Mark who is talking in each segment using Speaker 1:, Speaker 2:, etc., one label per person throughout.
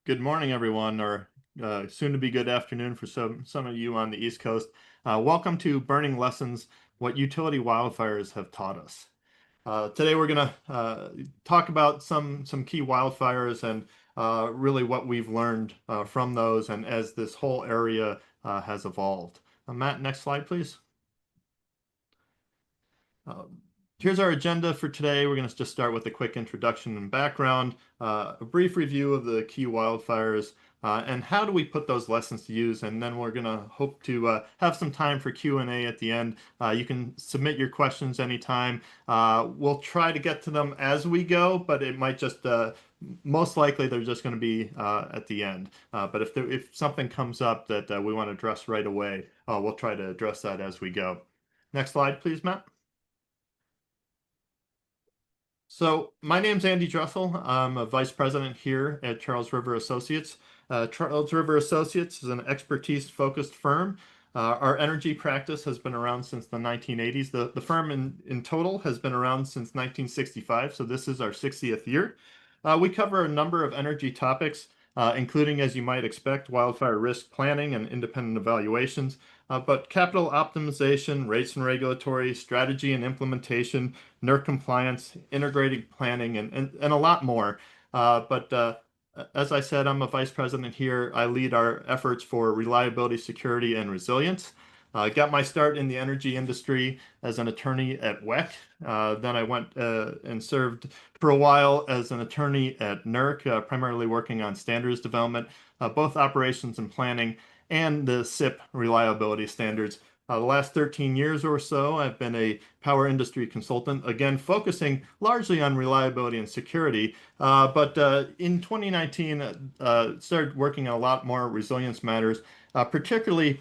Speaker 1: Good morning, everyone, or soon to be good afternoon for some of you on the East Coast. Welcome to Burning Lessons: What Utility Wildfires Have Taught Us. Today, we're going to talk about some key wildfires and really what we've learned from those, and as this whole area has evolved. Matt, next slide, please. Uh, Here's our agenda for today. We're going to just start with a quick introduction and background, a brief review of the key wildfires, and how do we put those lessons to use. And then we're going to hope to have some time for Q&A at the end. You can submit your questions anytime. We'll try to get to them as we go, but it might just most likely they're just going to be at the end. But if something comes up that we want to address right away, we'll try to address that as we go. Next slide, please, Matt. So my name's Andy Dressel. I'm a vice president here at Charles River Associates. Charles River Associates is an expertise-focused firm. Our energy practice has been around since the 1980s. The firm in total has been around since 1965, so this is our 60th year. We cover a number of energy topics, including, as you might expect, wildfire risk planning and independent evaluations, but capital optimization, rates and regulatory, strategy and implementation, NERC compliance, integrated planning, and a lot more. As I said, I'm a vice president here. I lead our efforts for reliability, security, and resilience. I got my start in the energy industry as an attorney at WEC. Then I went and served for a while as an attorney at NERC, primarily working on standards development, both operations and planning, and the SIP reliability standards. The last 13 years or so, I've been a power industry consultant, again, focusing largely on reliability and security. But in 2019, started working on a lot more resilience matters, particularly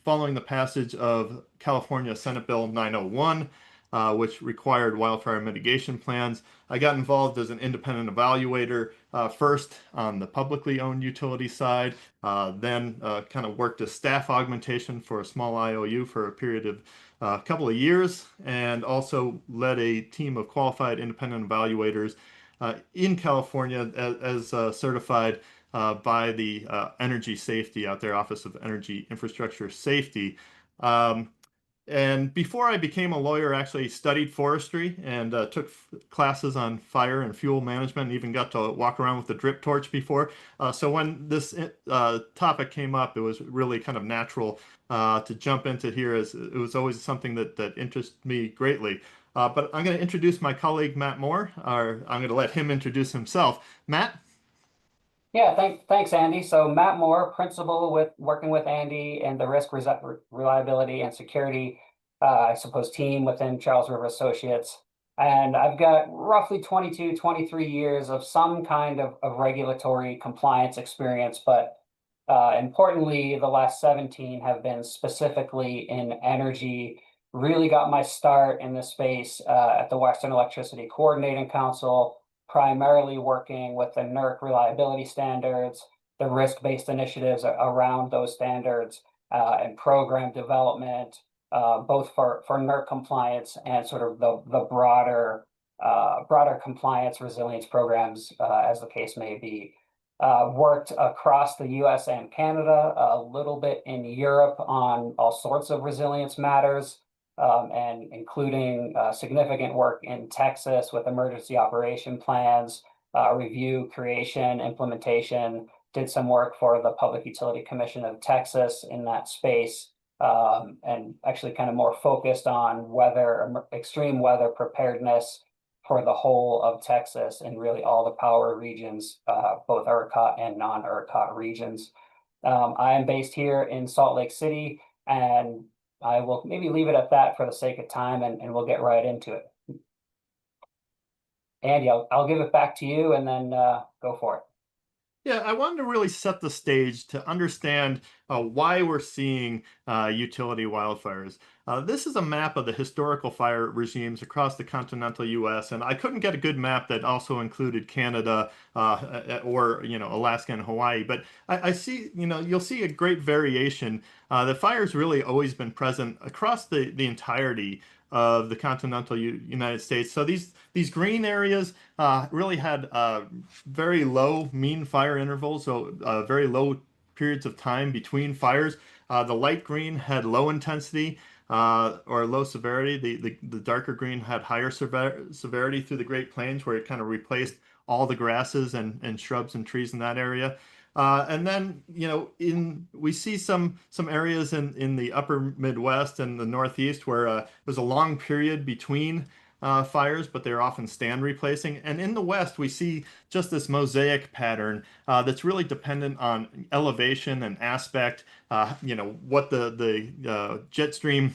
Speaker 1: following the passage of California Senate Bill 901, which required wildfire mitigation plans. I got involved as an independent evaluator, first on the publicly owned utility side, then kind of worked as staff augmentation for a small IOU for a period of a couple of years, and also led a team of qualified independent evaluators in California as certified by the Energy Safety out there, Office of Energy Infrastructure Safety. And before I became a lawyer, I actually studied forestry and took classes on fire and fuel management, and even got to walk around with a drip torch before. So when this topic came up, it was really kind of natural to jump into here, as it was always something that interested me greatly. But I'm going to introduce my colleague, Matt Moore, or I'm going to let him introduce himself. Matt?
Speaker 2: Yeah, thanks, Andy. So Matt Moore, principal with working with Andy and the risk reliability and security, I suppose, team within Charles River Associates. And I've got roughly 22, 23 years of some kind of regulatory compliance experience, but importantly, the last 17 have been specifically in energy. Really got my start in this space at the Western Electricity Coordinating Council, primarily working with the NERC reliability standards, the risk-based initiatives around those standards, and program development, both for NERC compliance and sort of the broader compliance resilience programs, as the case may be. Worked across the US and Canada, a little bit in Europe on all sorts of resilience matters, and including significant work in Texas with emergency operation plans, review, creation, implementation. Did some work for the Public Utility Commission of Texas in that space, and actually kind of more focused on extreme weather preparedness for the whole of Texas and really all the power regions, both ERCOT and non-ERCOT regions. I am based here in Salt Lake City, and I will maybe leave it at that for the sake of time, and we'll get right into it. Andy, I'll give it back to you, and then go for it.
Speaker 1: Yeah, I wanted to really set the stage to understand why we're seeing utility wildfires. This is a map of the historical fire regimes across the continental U.S., and I couldn't get a good map that also included Canada or Alaska and Hawaii. But I see, you'll see a great variation. The fire's really always been present across the entirety of the continental United States. So these green areas really had very low mean fire intervals, so very low periods of time between fires. The light green had low intensity or low severity. The darker green had higher severity through the Great Plains, where it kind of replaced all the grasses and shrubs and trees in that area. And then, we see some areas in the upper Midwest and the Northeast where there's a long period between fires, but they're often stand replacing. And in the West, we see just this mosaic pattern that's really dependent on elevation and aspect. What the jet stream,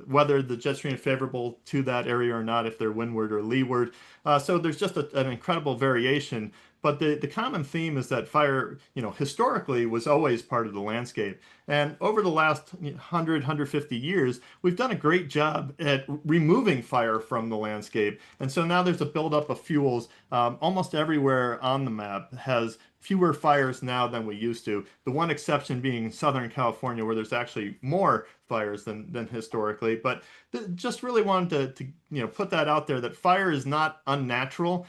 Speaker 1: whether the jet stream is favorable to that area or not, if they're windward or leeward. So there's just an incredible variation. But the common theme is that fire, historically was always part of the landscape. And over the last 150 years, we've done a great job at removing fire from the landscape. And so now there's a buildup of fuels. Almost everywhere on the map has fewer fires now than we used to. The one exception being Southern California, where there's actually more fires than historically. But just really wanted to put that out there, that fire is not unnatural.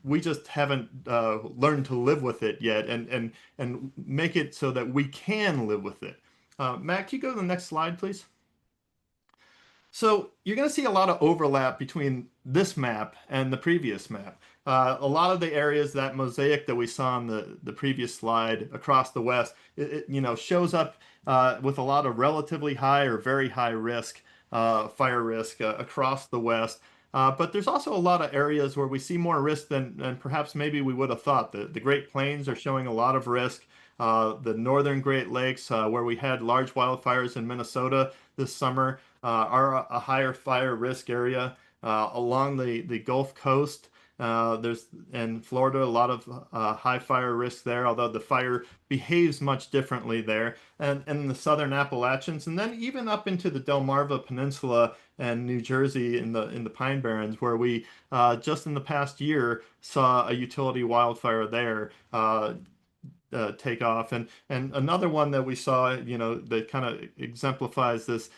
Speaker 1: We just haven't learned to live with it yet, and make it so that we can live with it. Matt, can you go to the next slide, please? So you're going to see a lot of overlap between this map and the previous map. A lot of the areas, that mosaic that we saw on the previous slide across the West, it shows up with a lot of relatively high or very high risk, fire risk across the West. But there's also a lot of areas where we see more risk than perhaps maybe we would have thought. The Great Plains are showing a lot of risk. The northern Great Lakes, where we had large wildfires in Minnesota this summer, are a higher fire risk area. Along the Gulf Coast, there's in Florida a lot of high fire risk there, although the fire behaves much differently there, and in the southern Appalachians, and then even up into the Delmarva Peninsula and New Jersey in the Pine Barrens, where we just in the past year saw a utility wildfire there. Take off, and another one that we saw, that kind of exemplifies this,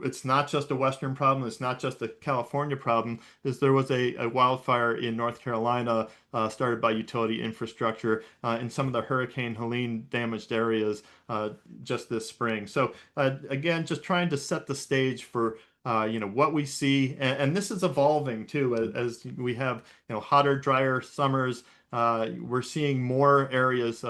Speaker 1: it's not just a Western problem, it's not just a California problem, is there was a wildfire in North Carolina started by utility infrastructure in some of the Hurricane Helene damaged areas just this spring. So again, just trying to set the stage for what we see, and this is evolving too as we have hotter, drier summers. We're seeing more areas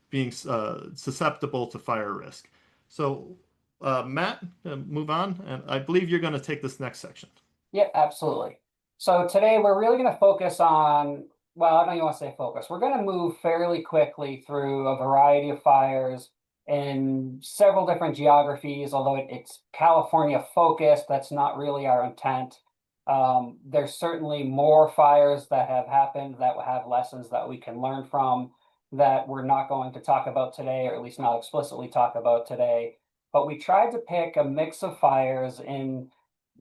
Speaker 1: being susceptible to fire risk. So, Matt, move on, and I believe you're going to take this next section.
Speaker 2: Yeah, absolutely. So today we're really going to focus on, well, I don't even want to say focus. We're going to move fairly quickly through a variety of fires in several different geographies, although it's California focused. That's not really our intent. There's certainly more fires that have happened that will have lessons that we can learn from that we're not going to talk about today, or at least not explicitly talk about today. But we tried to pick a mix of fires in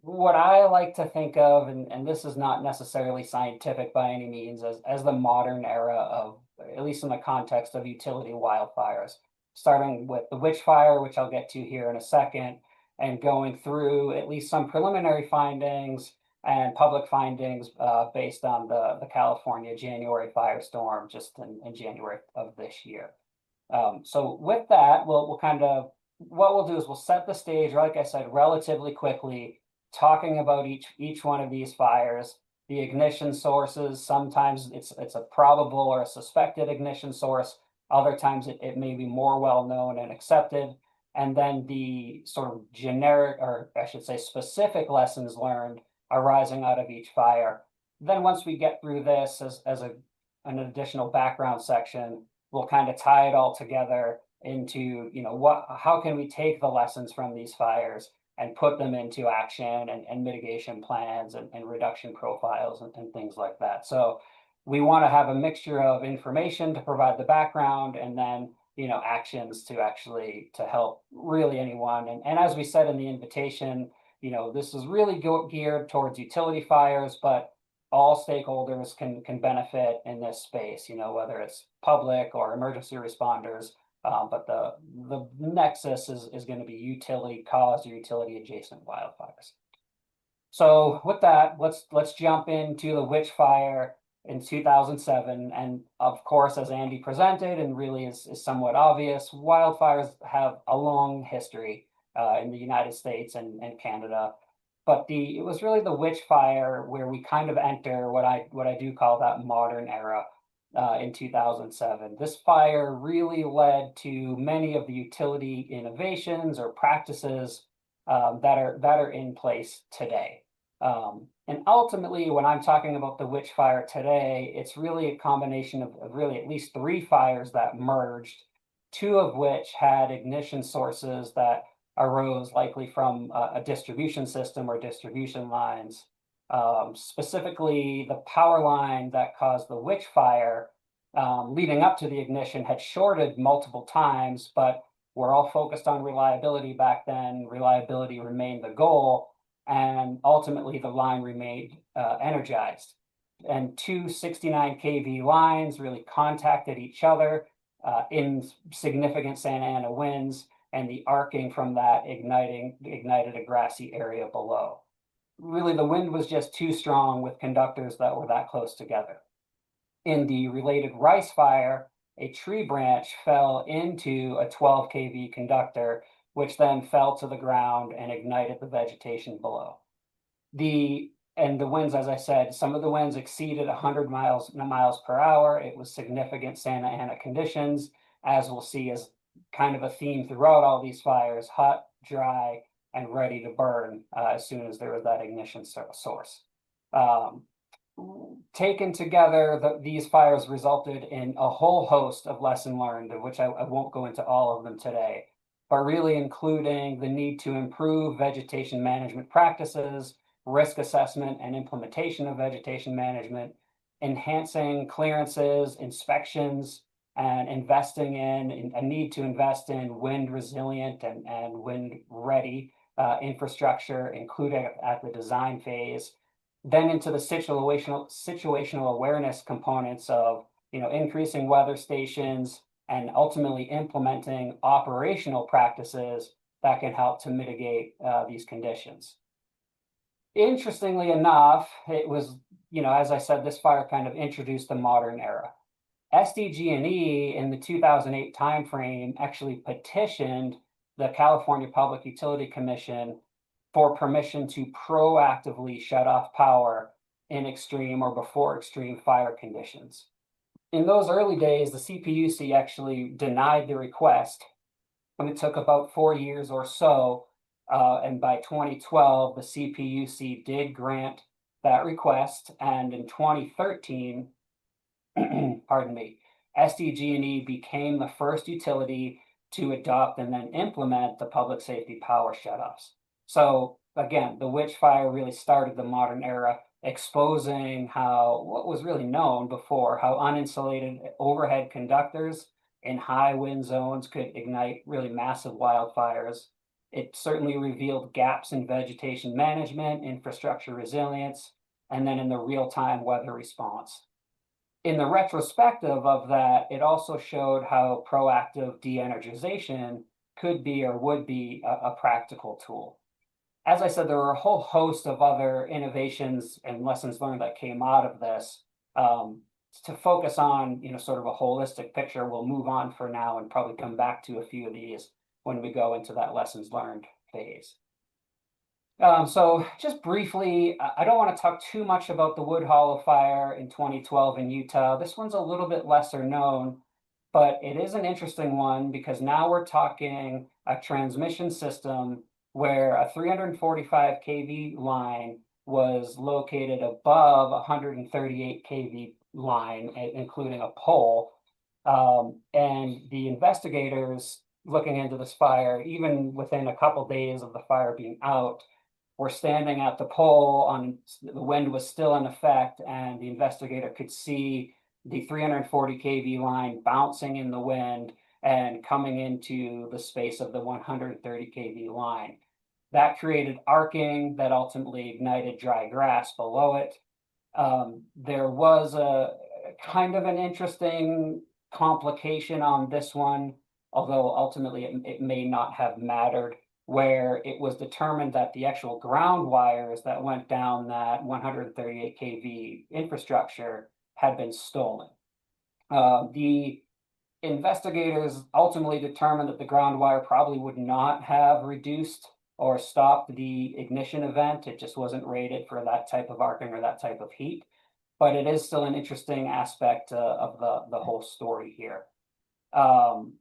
Speaker 2: what I like to think of, and this is not necessarily scientific by any means, as the modern era of, at least in the context of utility wildfires, starting with the witch fire, which I'll get to here in a second, and going through at least some preliminary findings and public findings based on the California January firestorm just in January of this year. So with that, we'll kind of, what we'll do is we'll set the stage, like I said, relatively quickly, talking about each one of these fires, the ignition sources. Sometimes it's a probable or a suspected ignition source. Other times it may be more well known and accepted. And then the sort of generic, or I should say specific lessons learned arising out of each fire. Then once we get through this as an additional background section, we'll kind of tie it all together into, how can we take the lessons from these fires and put them into action and mitigation plans and reduction profiles and things like that. So we want to have a mixture of information to provide the background, and then actions to actually to help really anyone. And as we said in the invitation, this is really geared towards utility fires, but all stakeholders can benefit in this space, whether it's public or emergency responders. But the nexus is going to be utility caused or utility adjacent wildfires. So with that, let's jump into the witch fire in 2007. And of course, as Andy presented, and really is somewhat obvious, wildfires have a long history in the United States and Canada. But it was really the witch fire where we kind of enter what I do call that modern era in 2007. This fire really led to many of the utility innovations or practices that are in place today. And ultimately, when I'm talking about the witch fire today, it's really a combination of really at least three fires that merged, two of which had ignition sources that arose likely from a distribution system or distribution lines. Specifically, the power line that caused the witch fire leading up to the ignition had shorted multiple times, but we're all focused on reliability back then. Reliability remained the goal. And ultimately, the line remained energized. And two 69 kV lines really contacted each other in significant Santa Ana winds, and the arcing from that ignited a grassy area below. Really, the wind was just too strong with conductors that were that close together. In the related Rice fire, a tree branch fell into a 12 kV conductor, which then fell to the ground and ignited the vegetation below. The winds, as I said, some of the winds exceeded 100 miles per hour. It was significant Santa Ana conditions, as we'll see as kind of a theme throughout all these fires: hot, dry, and ready to burn as soon as there was that ignition source. Taken together, these fires resulted in a whole host of lessons learned, of which I won't go into all of them today, but really including the need to improve vegetation management practices, risk assessment and implementation of vegetation management, enhancing clearances, inspections, and investing in a need to invest in wind resilient and wind ready infrastructure, including at the design phase. Then into the situational awareness components of increasing weather stations and ultimately implementing operational practices that can help to mitigate these conditions. Interestingly enough, it was, as I said, this fire kind of introduced the modern era. SDG&E in the 2008 timeframe actually petitioned the California Public Utility Commission for permission to proactively shut off power in extreme or before extreme fire conditions. In those early days, the CPUC actually denied the request, and it took about 4 years or so. And by 2012, the CPUC did grant that request. And in 2013, pardon me, SDG&E became the first utility to adopt and then implement the public safety power shutoffs. So again, the witch fire really started the modern era, exposing what was really known before, how uninsulated overhead conductors in high wind zones could ignite really massive wildfires. It certainly revealed gaps in vegetation management, infrastructure resilience, and then in the real-time weather response. In the retrospective of that, it also showed how proactive de-energization could be or would be a practical tool. As I said, there were a whole host of other innovations and lessons learned that came out of this. To focus on, sort of a holistic picture, we'll move on for now and probably come back to a few of these when we go into that lessons learned phase. So just briefly, I don't want to talk too much about the Wood Hollow fire in 2012 in Utah. This one's a little bit lesser known, but it is an interesting one because now we're talking a transmission system where a 345 kV line was located above a 138 kV line, including a pole. And the investigators looking into this fire, even within a couple days of the fire being out, were standing at the pole. The wind was still in effect, and the investigator could see the 340 kV line bouncing in the wind and coming into the space of the 130 kV line. That created arcing that ultimately ignited dry grass below it. There was a kind of an interesting complication on this one. although ultimately it may not have mattered, where it was determined that the actual ground wires that went down that 138 kV infrastructure had been stolen. The investigators ultimately determined that the ground wire probably would not have reduced or stopped the ignition event. It just wasn't rated for that type of arcing or that type of heat. But it is still an interesting aspect of the whole story here. Um,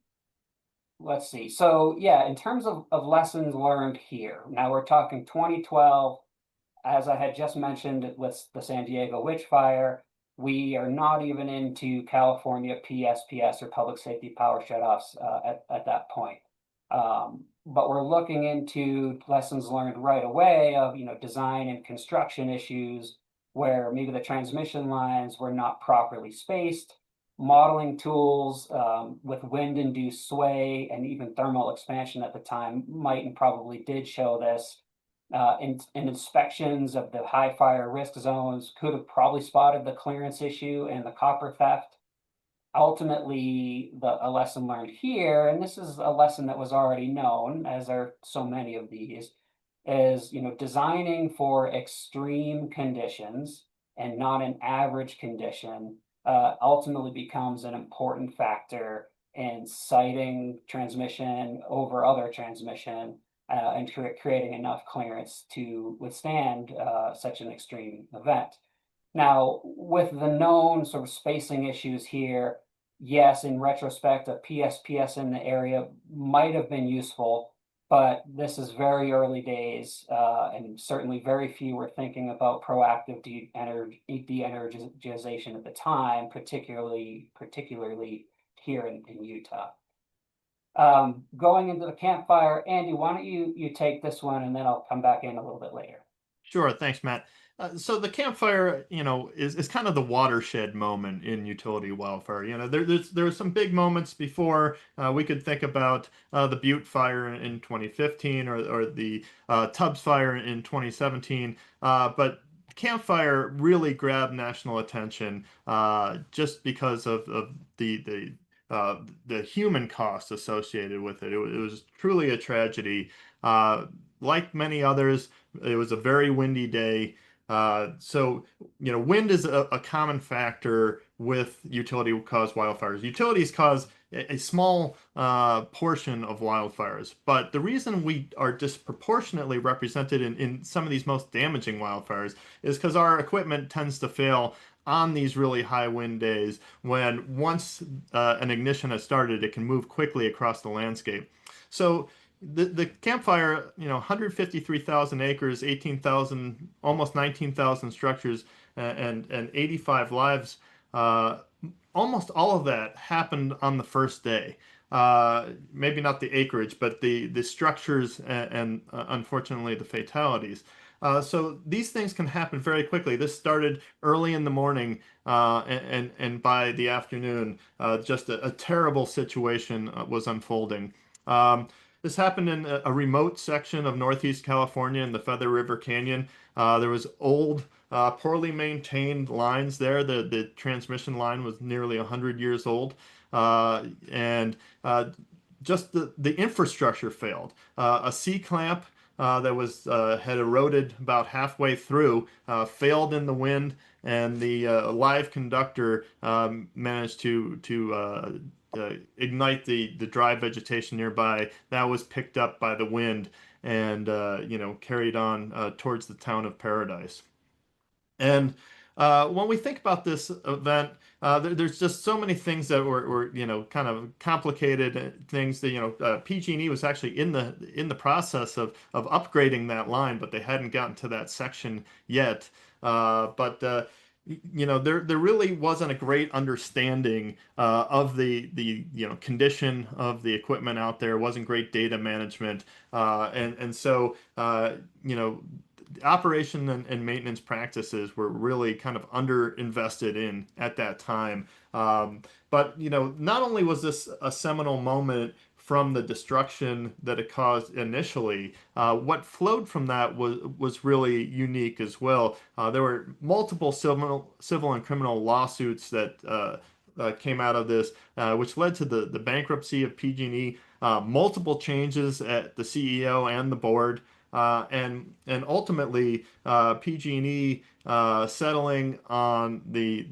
Speaker 2: let's see. So yeah, in terms of lessons learned here, now we're talking 2012. As I had just mentioned with the San Diego witch fire, we are not even into California PSPS or public safety power shutoffs at that point. But we're looking into lessons learned right away of, design and construction issues where maybe the transmission lines were not properly spaced. Modeling tools with wind-induced sway and even thermal expansion at the time might and probably did show this. And inspections of the high fire risk zones could have probably spotted the clearance issue and the copper theft. Ultimately, a lesson learned here, and this is a lesson that was already known, as are so many of these, is designing for extreme conditions and not an average condition ultimately becomes an important factor in siting transmission over other transmission and creating enough clearance to withstand such an extreme event. Now, with the known sort of spacing issues here, yes, in retrospect, a PSPS in the area might have been useful, but this is very early days, and certainly very few were thinking about proactive de-energization at the time, particularly here in Utah. Going into the campfire, Andy, why don't you take this one, and then I'll come back in a little bit later.
Speaker 1: Sure, thanks, Matt. So the campfire, is kind of the watershed moment in utility wildfire. There were some big moments before we could think about the Butte fire in 2015 or the Tubbs fire in 2017, but campfire really grabbed national attention just because of the human cost associated with it. It was truly a tragedy. Like many others, it was a very windy day. So, wind is a common factor with utility-caused wildfires. Utilities cause a small portion of wildfires, but the reason we are disproportionately represented in some of these most damaging wildfires is because our equipment tends to fail on these really high wind days when once an ignition has started, it can move quickly across the landscape. So the campfire, 153,000 acres, 18,000, almost 19,000 structures, and 85 lives. Almost all of that happened on the first day. Maybe not the acreage, but the structures and unfortunately the fatalities. So these things can happen very quickly. This started early in the morning, and by the afternoon, just a terrible situation was unfolding. This happened in a remote section of Northeast California in the Feather River Canyon. There was old, poorly maintained lines there. The transmission line was nearly 100 years old. And just the infrastructure failed. A C-clamp that was had eroded about halfway through, failed in the wind, and the live conductor managed to ignite the dry vegetation nearby. That was picked up by the wind and carried on towards the town of Paradise. And when we think about this event, there's just so many things that were kind of complicated things that PG&E was actually in the process of upgrading that line, but they hadn't gotten to that section yet. But there really wasn't a great understanding of the condition of the equipment out there. It wasn't great data management, and so operation and maintenance practices were really kind of underinvested in at that time. But not only was this a seminal moment from the destruction that it caused initially, what flowed from that was really unique as well. There were multiple civil and criminal lawsuits that came out of this, which led to the bankruptcy of PG&E, multiple changes at the CEO and the board, and ultimately PG&E settling on the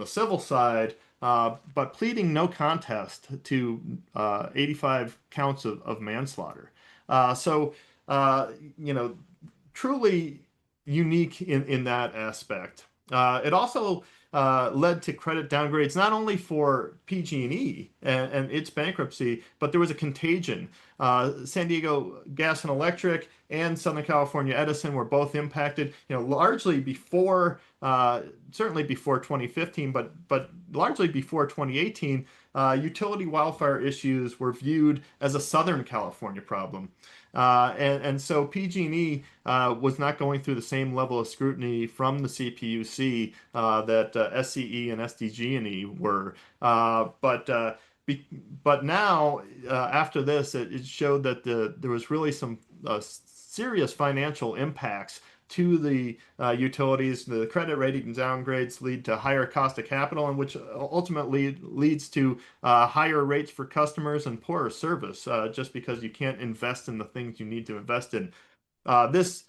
Speaker 1: civil side, but pleading no contest to 85 counts of manslaughter. So, uh, you know, truly unique in that aspect. It also led to credit downgrades not only for PG&E and its bankruptcy, but there was a contagion. San Diego Gas and Electric and Southern California Edison were both impacted, largely before, certainly before 2015, but largely before 2018. Utility wildfire issues were viewed as a Southern California problem. And so PG&E was not going through the same level of scrutiny from the CPUC that SCE and SDG&E were. Be, but now, after this, it showed that there was really some serious financial impacts to the utilities. The credit rating downgrades lead to higher cost of capital, and which ultimately leads to higher rates for customers and poorer service, just because you can't invest in the things you need to invest in. This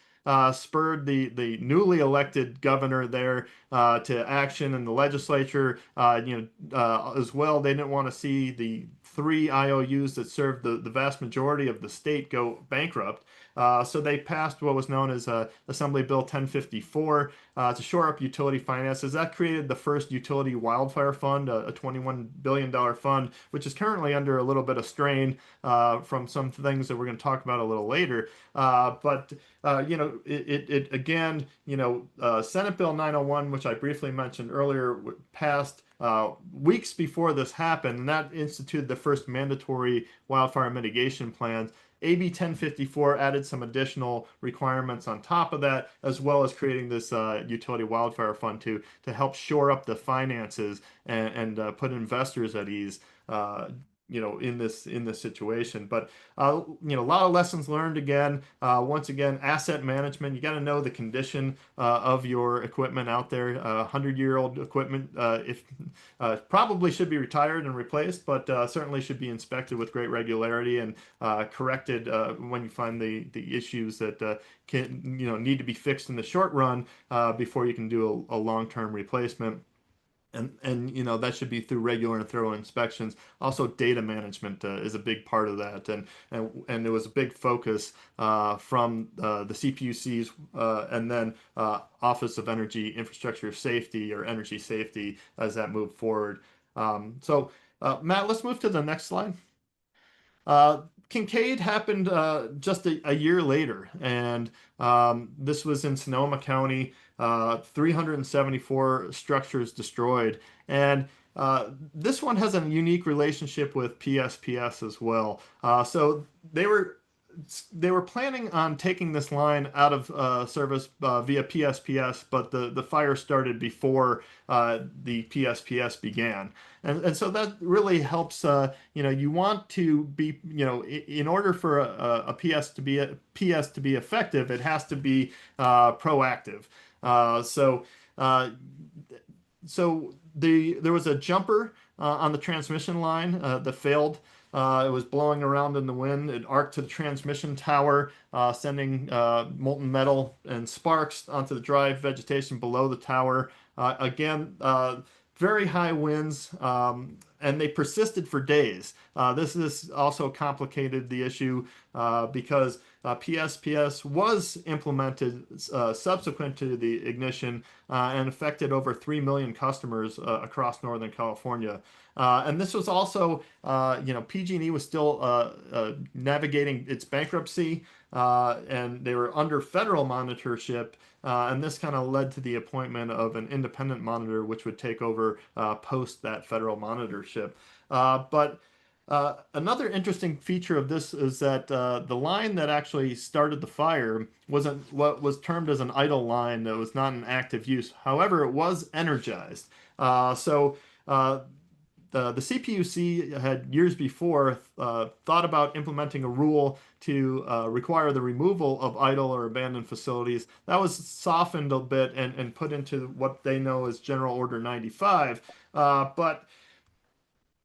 Speaker 1: spurred the newly elected governor there to action, in the legislature, as well. They didn't want to see the three IOUs that served the vast majority of the state go bankrupt. So they passed what was known as Assembly Bill 1054 to shore up utility finances. That created the first utility wildfire fund, a $21 billion fund, which is currently under a little bit of strain from some things that we're going to talk about a little later. It again, Senate Bill 901, which I briefly mentioned earlier, passed weeks before this happened, and that instituted the first mandatory wildfire mitigation plans. AB 1054 added some additional requirements on top of that, as well as creating this utility wildfire fund to help shore up the finances and put investors at ease. In this situation. But a lot of lessons learned again. Once again, asset management. You got to know the condition of your equipment out there. 100-year-old equipment, if probably should be retired and replaced, but certainly should be inspected with great regularity and corrected when you find the issues that can need to be fixed in the short run before you can do a long-term replacement. And that should be through regular and thorough inspections. Also, data management is a big part of that, and there was a big focus from the CPUCs and then Office of Energy Infrastructure Safety, or Energy Safety, as that moved forward. Matt, let's move to the next slide. Kincaid happened just a year later, and this was in Sonoma County. 374 structures destroyed, and this one has a unique relationship with PSPS as well. So they were planning on taking this line out of service via PSPS, but the fire started before the PSPS began. And so that really helps, you want to be, in order for a PS to be effective, it has to be proactive. Uh, so uh, there was a jumper on the transmission line that failed. It was blowing around in the wind. It arced to the transmission tower, sending molten metal and sparks onto the dry vegetation below the tower. Again, very high winds, and they persisted for days. This also complicated the issue because PSPS was implemented subsequent to the ignition and affected over 3 million customers across Northern California. And this was also, PG&E was still navigating its bankruptcy, and they were under federal monitorship. And this kind of led to the appointment of an independent monitor, which would take over post that federal monitorship. But another interesting feature of this is that the line that actually started the fire wasn't what was termed as an idle line that was not in active use. However, it was energized. The CPUC had years before thought about implementing a rule to require the removal of idle or abandoned facilities. That was softened a bit and put into what they know as General Order 95. But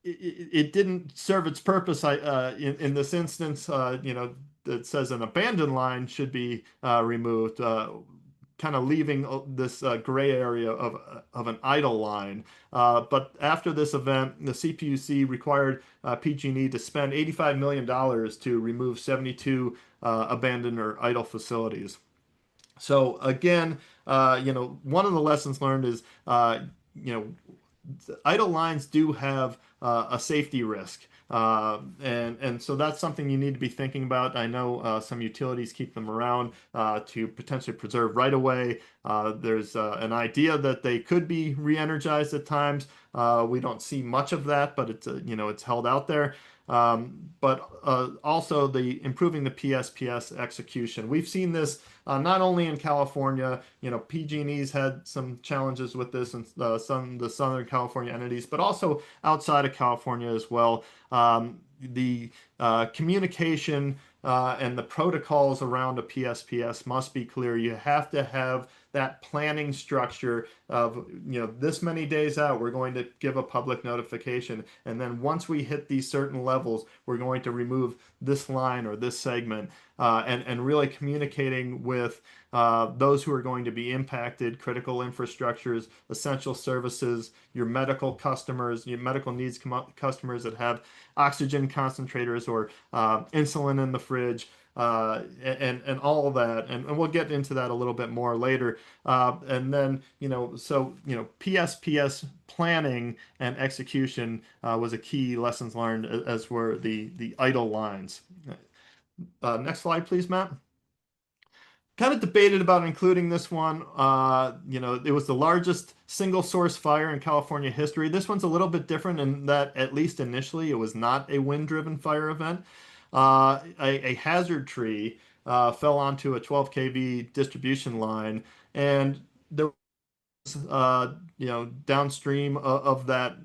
Speaker 1: it didn't serve its purpose. In this instance, it says an abandoned line should be removed, kind of leaving this gray area of an idle line. But after this event, the CPUC required PG&E to spend $85 million to remove 72 abandoned or idle facilities. So again, one of the lessons learned is, you know, idle lines do have a safety risk. And so that's something you need to be thinking about. I know some utilities keep them around to potentially preserve right away. There's an idea that they could be re-energized at times. We don't see much of that, but it's held out there. But also the improving the PSPS execution. We've seen this not only in California. PG&E's had some challenges with this and some of the Southern California entities, but also outside of California as well. The communication and the protocols around a PSPS must be clear. You have to have that planning structure of, this many days out, we're going to give a public notification. And then once we hit these certain levels, we're going to remove this line or this segment, and really communicating with those who are going to be impacted, critical infrastructures, essential services, your medical customers, your medical needs customers that have oxygen concentrators or insulin in the fridge, and all of that. And we'll get into that a little bit more later. And then, PSPS planning and execution was a key lessons learned, as were the idle lines. Next slide, please, Matt. Kind of debated about including this one. It was the largest single source fire in California history. This one's a little bit different in that, at least initially, it was not a wind-driven fire event. A hazard tree fell onto a 12 kV distribution line, and there was, downstream of that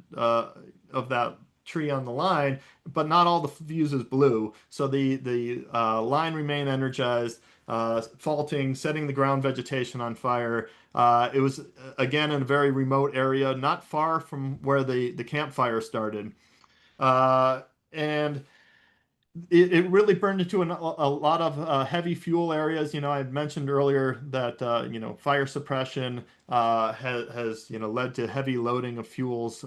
Speaker 1: tree on the line, but not all the fuses blew. So the line remained energized, faulting, setting the ground vegetation on fire. It was again in a very remote area, not far from where the campfire started. And it really burned into a lot of heavy fuel areas. I had mentioned earlier that fire suppression has led to heavy loading of fuels,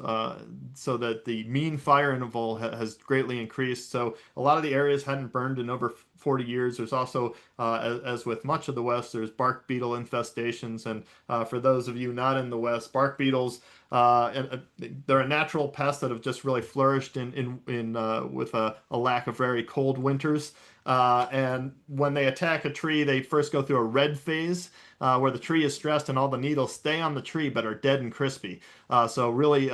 Speaker 1: so that the mean fire interval has greatly increased. So a lot of the areas hadn't burned in over 40 years. There's also, as with much of the West, there's bark beetle infestations. And for those of you not in the West, bark beetles, they're a natural pest that have just really flourished with a lack of very cold winters. And when they attack a tree, they first go through a red phase, where the tree is stressed and all the needles stay on the tree but are dead and crispy. So really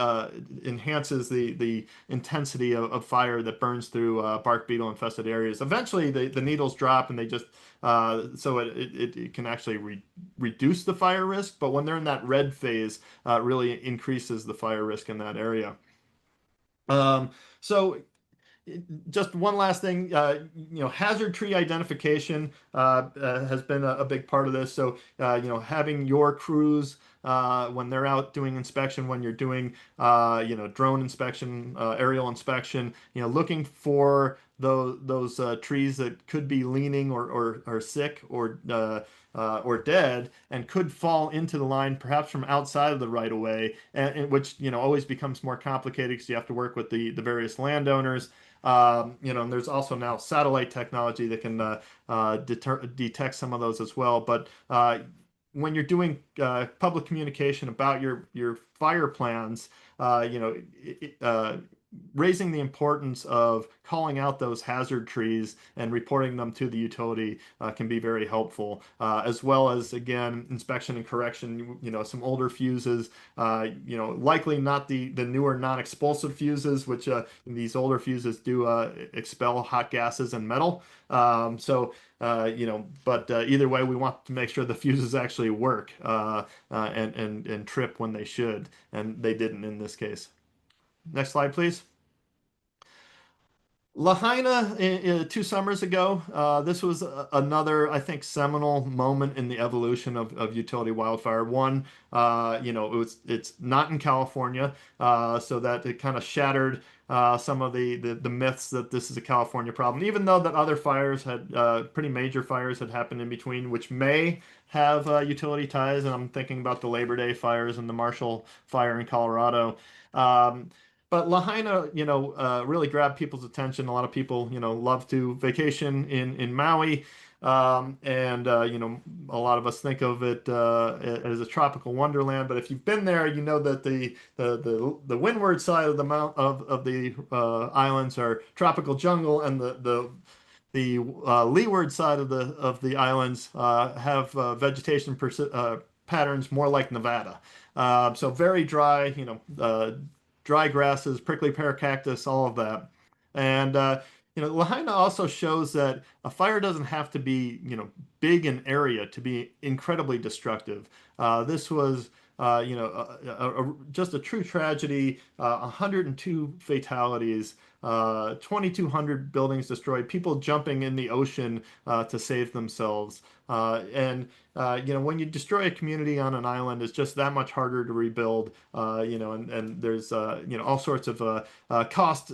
Speaker 1: enhances the intensity of fire that burns through bark beetle infested areas. Eventually, the needles drop and they just so it can actually reduce the fire risk. But when they're in that red phase, it really increases the fire risk in that area. So just one last thing, hazard tree identification has been a big part of this. So, having your crews when they're out doing inspection, when you're doing, drone inspection, aerial inspection, looking for those trees that could be leaning or sick or dead and could fall into the line, perhaps from outside of the right of way, and which always becomes more complicated because you have to work with the various landowners. And there's also now satellite technology that can detect some of those as well. But when you're doing public communication about your fire plans, raising the importance of calling out those hazard trees and reporting them to the utility can be very helpful, as well as, again, inspection and correction. Some older fuses, likely not the newer non-explosive fuses, which these older fuses do expel hot gases and metal. But either way, we want to make sure the fuses actually work and trip when they should, and they didn't in this case. Next slide, please. Lahaina, 2 summers ago, this was another, I think, seminal moment in the evolution of utility wildfire. One, it's not in California, so that it kind of shattered some of the myths that this is a California problem, even though that other fires had, pretty major fires had happened in between, which may have utility ties. And I'm thinking about the Labor Day fires and the Marshall fire in Colorado. Um, but Lahaina, really grabbed people's attention. A lot of people, love to vacation in Maui. And a lot of us think of it as a tropical wonderland. But if you've been there, you know that the windward side of the of the islands are tropical jungle, and the leeward side of the islands have vegetation patterns more like Nevada. So very dry, dry grasses, prickly pear cactus, all of that. And Lahaina also shows that a fire doesn't have to be, big in area to be incredibly destructive. This was, just a true tragedy. 102 fatalities, 2,200 buildings destroyed, people jumping in the ocean to save themselves. And when you destroy a community on an island, it's just that much harder to rebuild. And there's all sorts of cost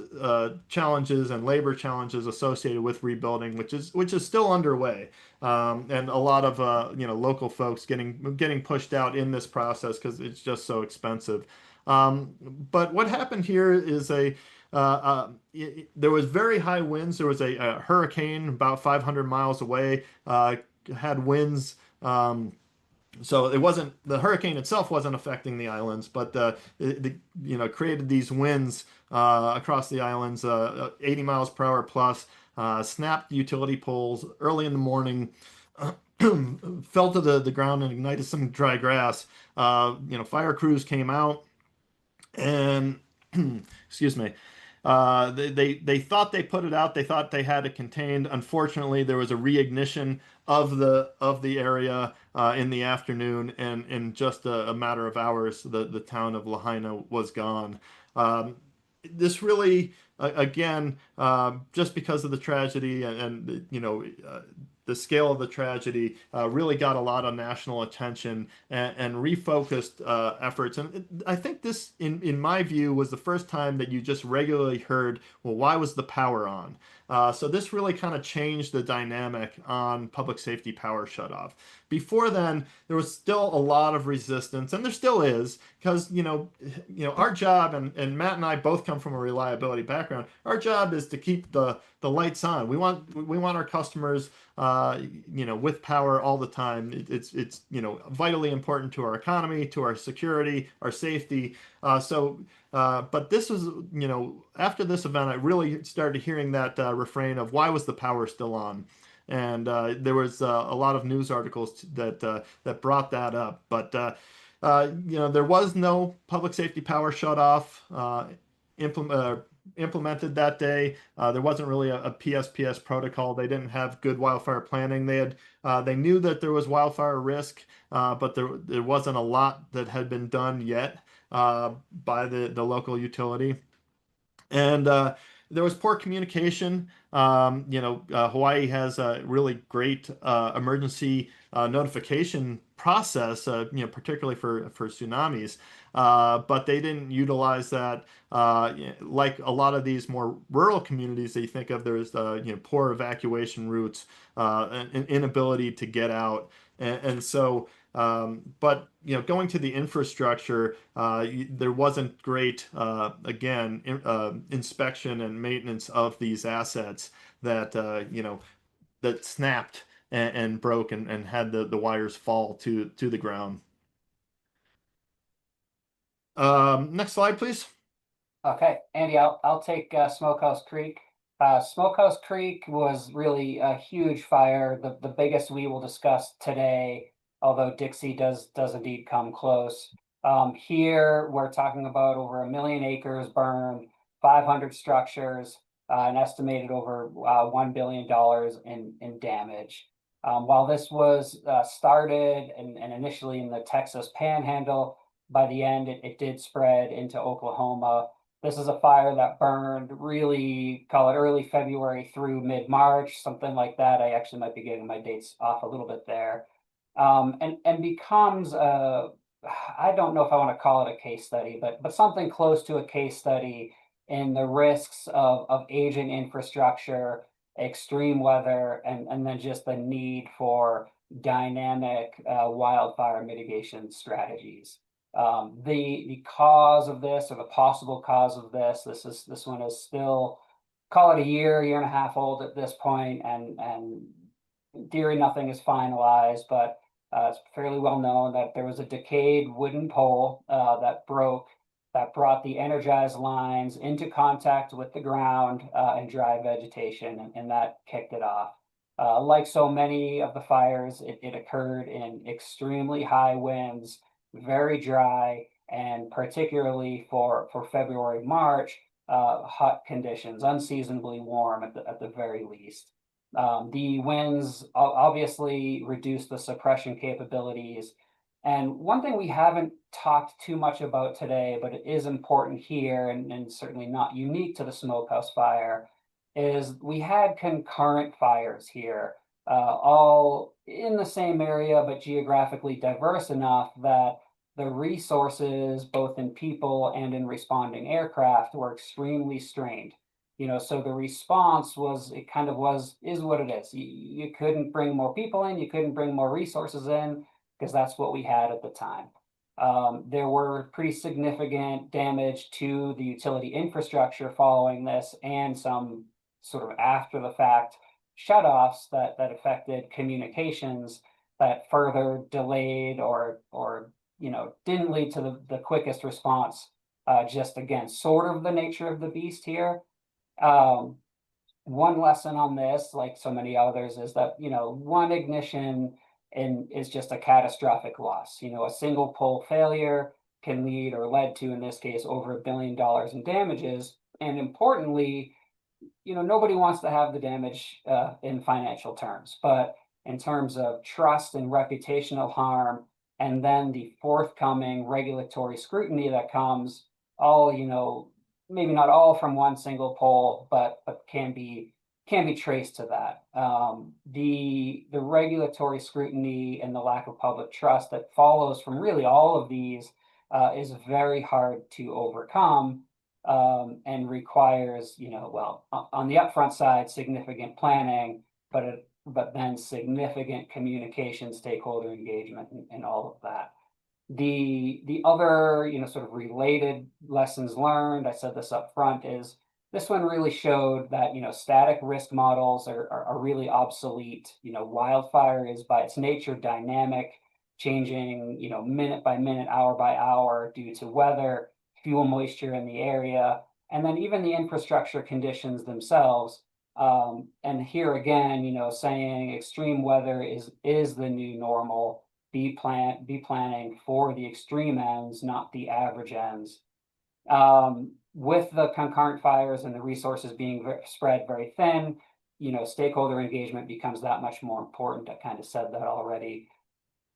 Speaker 1: challenges and labor challenges associated with rebuilding, which is still underway. And a lot of local folks getting pushed out in this process because it's just so expensive. But what happened here is there was very high winds. There was a hurricane about 500 miles away, had winds. So it wasn't the hurricane itself wasn't affecting the islands, but created these winds across the islands, 80 miles per hour plus, snapped utility poles early in the morning, fell to the ground and ignited some dry grass. Fire crews came out and excuse me. They thought they put it out. They thought they had it contained. Unfortunately, there was a reignition of the area in the afternoon, and in just a matter of hours, the town of Lahaina was gone. This really, again, just because of the tragedy and the scale of the tragedy, really got a lot of national attention and refocused efforts. And I think this, in my view, was the first time that you just regularly heard, well, why was the power on? So this really kind of changed the dynamic on public safety power shutoff. Before then, there was still a lot of resistance, and there still is, because our job, and Matt and I both come from a reliability background. Our job is to keep the lights on. We want our customers, with power all the time. It's vitally important to our economy, to our security, our safety. But this was, after this event, I really started hearing that refrain of why was the power still on? And there was a lot of news articles that brought that up. But there was no public safety power shut off implemented that day. There wasn't really a PSPS protocol. They didn't have good wildfire planning. They knew that there was wildfire risk, but there wasn't a lot that had been done yet by the local utility. And there was poor communication. Hawaii has a really great emergency notification process, particularly for tsunamis. But they didn't utilize that. Like a lot of these more rural communities that you think of, there's poor evacuation routes, an inability to get out, and so. But going to the infrastructure, there wasn't great, again, inspection and maintenance of these assets that snapped and broke and had the wires fall to the ground. Next slide, please.
Speaker 2: Okay, Andy, I'll take Smokehouse Creek. Smokehouse Creek was really a huge fire, the biggest we will discuss today, although Dixie does indeed come close. Here we're talking about over 1 million acres burned, 500 structures, an estimated over $1 billion in damage. While this was started and initially in the Texas Panhandle, by the end it did spread into Oklahoma, This is a fire that burned really, call it early February through mid-March, something like that. I actually might be getting my dates off a little bit there. And becomes I don't know if I want to call it a case study, but something close to a case study in the risks of aging infrastructure, extreme weather, and then just the need for dynamic wildfire mitigation strategies. The cause of this, or the possible cause of this one is still, call it a year and a half old at this point, and in theory nothing is finalized, but it's fairly well known that there was a decayed wooden pole that broke, that brought the energized lines into contact with the ground and dry vegetation, and that kicked it off. Like so many of the fires, it occurred in extremely high winds, very dry, and particularly for February, March, hot conditions, unseasonably warm at the very least. The winds obviously reduce the suppression capabilities. And one thing we haven't talked too much about today, but it is important here, and certainly not unique to the smokehouse fire, is we had concurrent fires here, all in the same area, but geographically diverse enough that the resources, both in people and in responding aircraft, were extremely strained. So the response was, is what it is. You couldn't bring more people in, you couldn't bring more resources in, because that's what we had at the time. There were pretty significant damage to the utility infrastructure following this, and some sort of after the fact shutoffs that affected communications, that further delayed or didn't lead to the quickest response. Just again, sort of the nature of the beast here. One lesson on this, like so many others, is that one ignition is just a catastrophic loss. A single pole failure can lead, or led to, in this case, over $1 billion in damages. And importantly, nobody wants to have the damage in financial terms, but in terms of trust and reputational harm, and then the forthcoming regulatory scrutiny that comes, all maybe not all from one single pole, but can be traced to that. The regulatory scrutiny and the lack of public trust that follows from really all of these is very hard to overcome, and requires, well, on the upfront side, significant planning, but then significant communication, stakeholder engagement, and all of that. The other, sort of related lessons learned, I said this up front, is this one really showed that, static risk models are really obsolete. Wildfire is by its nature dynamic, changing, minute by minute, hour by hour, due to weather, fuel moisture in the area, and then even the infrastructure conditions themselves. And here again, saying extreme weather is the new normal. Be planning for the extreme ends, not the average ends. With the concurrent fires and the resources being spread very thin, stakeholder engagement becomes that much more important. I kind of said that already.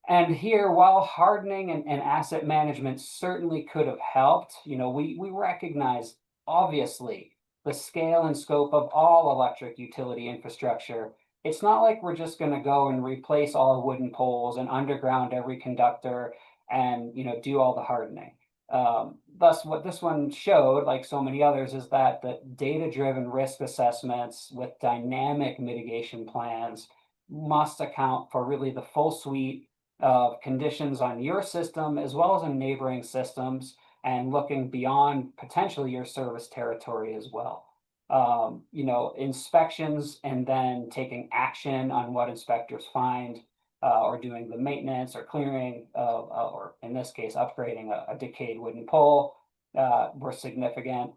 Speaker 2: And here, while hardening and asset management certainly could have helped, we recognize, obviously, the scale and scope of all electric utility infrastructure. It's not like we're just going to go and replace all wooden poles and underground every conductor and do all the hardening. Thus, what this one showed, like so many others, is that the data-driven risk assessments with dynamic mitigation plans must account for really the full suite of conditions on your system as well as in neighboring systems, and looking beyond potentially your service territory as well. Inspections and then taking action on what inspectors find, or doing the maintenance or clearing of, or in this case, upgrading a decayed wooden pole, were significant.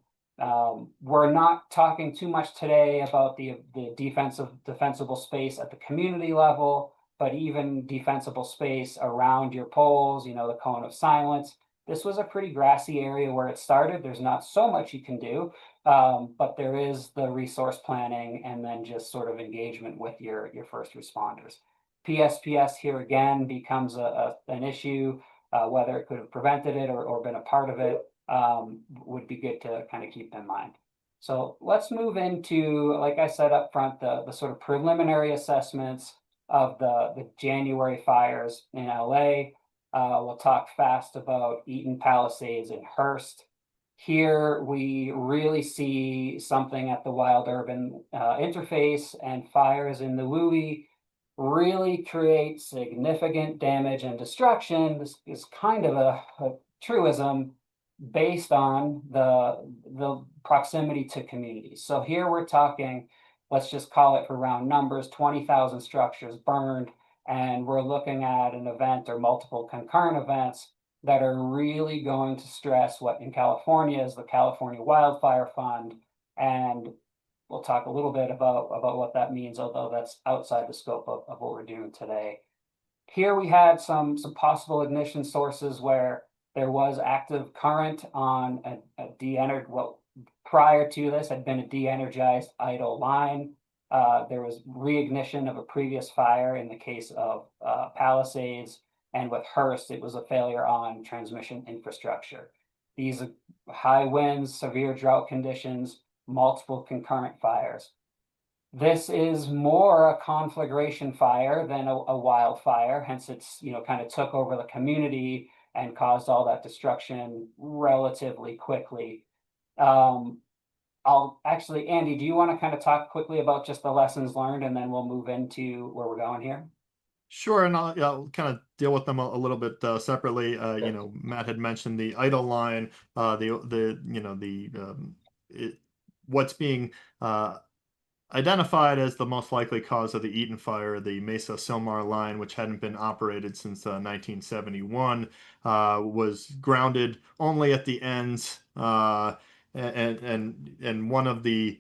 Speaker 2: We're not talking too much today about the defensible space at the community level, but even defensible space around your poles, the cone of silence. This was a pretty grassy area where it started. There's not so much you can do, but there is the resource planning and then just sort of engagement with your first responders. PSPS here again becomes an issue, whether it could have prevented it or been a part of it. would be good to kind of keep in mind. So let's move into, like I said up front, the sort of preliminary assessments of the January fires in LA. We'll talk fast about Eaton Palisades and Hearst. Here we really see something at the wild urban interface, and fires in the WUI really create significant damage and destruction. This is kind of a truism based on the proximity to communities. So here we're talking, let's just call it for round numbers, 20,000 structures burned, and we're looking at an event or multiple concurrent events that are really going to stress what in California is the California Wildfire Fund. And we'll talk a little bit about what that means, although that's outside the scope of what we're doing today. Here we had some possible ignition sources where there was active current on a de-energized, well, prior to this had been a de-energized idle line. There was reignition of a previous fire in the case of Palisades, and with Hearst, it was a failure on transmission infrastructure. These are high winds, severe drought conditions, multiple concurrent fires. This is more a conflagration fire than a wildfire, hence it's, kind of took over the community and caused all that destruction relatively quickly. I'll actually, Andy, do you want to kind of talk quickly about just the lessons learned, and then we'll move into where we're going here?
Speaker 1: Sure, and I'll kind of deal with them a little bit separately.
Speaker 2: Sure.
Speaker 1: Matt had mentioned the idle line, what's being identified as the most likely cause of the Eaton fire, the Mesa Silmar line, which hadn't been operated since 1971, was grounded only at the ends, and one of the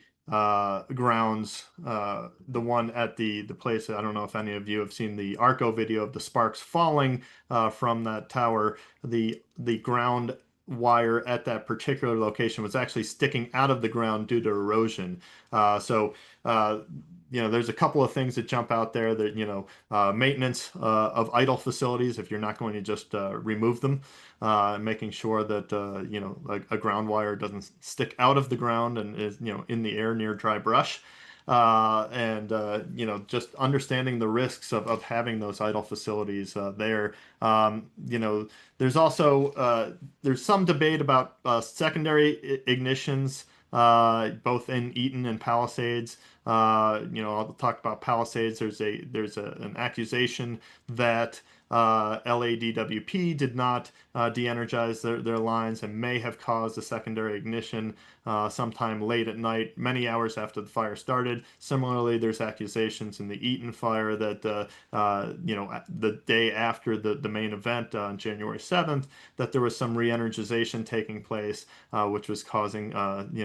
Speaker 1: grounds, the one at the place. I don't know if any of you have seen the Arco video of the sparks falling from that tower. The ground wire at that particular location was actually sticking out of the ground due to erosion. So there's a couple of things that jump out there that, maintenance of idle facilities, if you're not going to just remove them, making sure that, a ground wire doesn't stick out of the ground and is, in the air near dry brush. Just understanding the risks of having those idle facilities there. There's also there's some debate about secondary ignitions, both in Eaton and Palisades. I'll talk about Palisades. There's an accusation that LADWP did not de-energize their lines and may have caused a secondary ignition sometime late at night, many hours after the fire started. Similarly, there's accusations in the Eaton fire that the day after the main event on January 7th, that there was some re-energization taking place, which was causing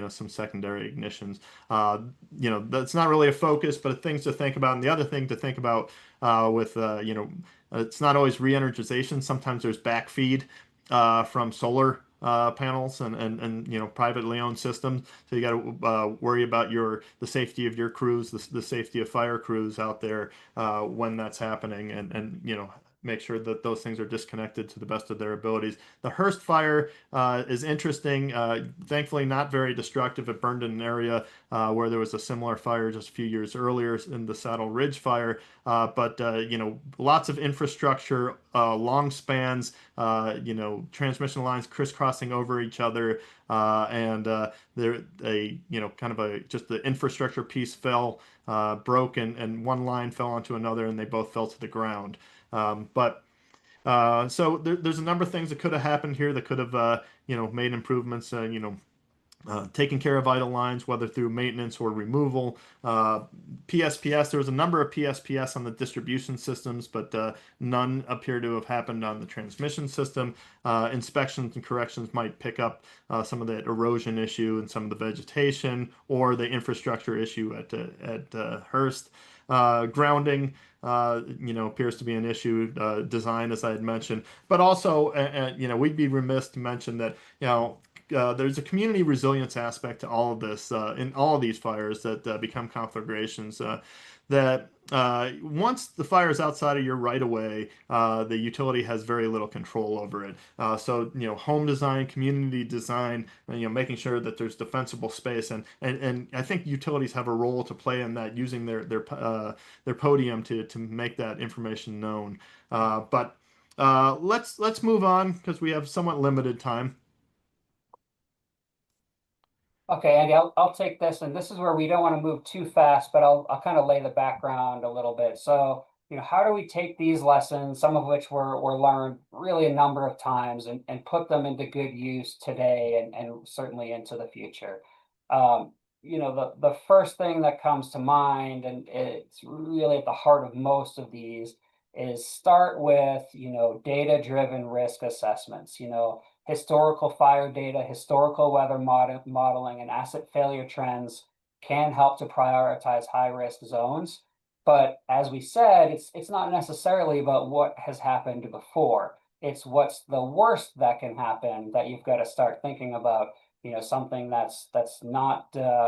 Speaker 1: some secondary ignitions. That's not really a focus, but things to think about. And the other thing to think about with it's not always re-energization. Sometimes there's backfeed from solar panels and privately owned systems. So you got to worry about the safety of your crews, the safety of fire crews out there when that's happening, and make sure that those things are disconnected to the best of their abilities. The Hearst fire is interesting. Thankfully, not very destructive. It burned in an area where there was a similar fire just a few years earlier in the Saddle Ridge fire. But lots of infrastructure, long spans, transmission lines crisscrossing over each other, and just the infrastructure piece fell, broke, and one line fell onto another, and they both fell to the ground. So there's a number of things that could have happened here that could have, made improvements, taking care of idle lines, whether through maintenance or removal. PSPS, there was a number of PSPS on the distribution systems, but none appear to have happened on the transmission system. Inspections and corrections might pick up some of that erosion issue and some of the vegetation or the infrastructure issue at Hearst. Grounding, appears to be an issue. Design, as I had mentioned, but also, we'd be remiss to mention that, there's a community resilience aspect to all of this, in all of these fires that become conflagrations. That once the fire is outside of your right of way, the utility has very little control over it. So, home design, community design, making sure that there's defensible space, and I think utilities have a role to play in that, using their podium to make that information known. But let's move on because we have somewhat limited time.
Speaker 2: Okay, Andy, I'll take this, and this is where we don't want to move too fast, but I'll kind of lay the background a little bit. So, how do we take these lessons, some of which were learned really a number of times, and put them into good use today and certainly into the future? The first thing that comes to mind, and it's really at the heart of most of these, is start with, data-driven risk assessments. Historical fire data, historical weather modeling, and asset failure trends can help to prioritize high-risk zones. But as we said, it's not necessarily about what has happened before. It's what's the worst that can happen that you've got to start thinking about. Something that's not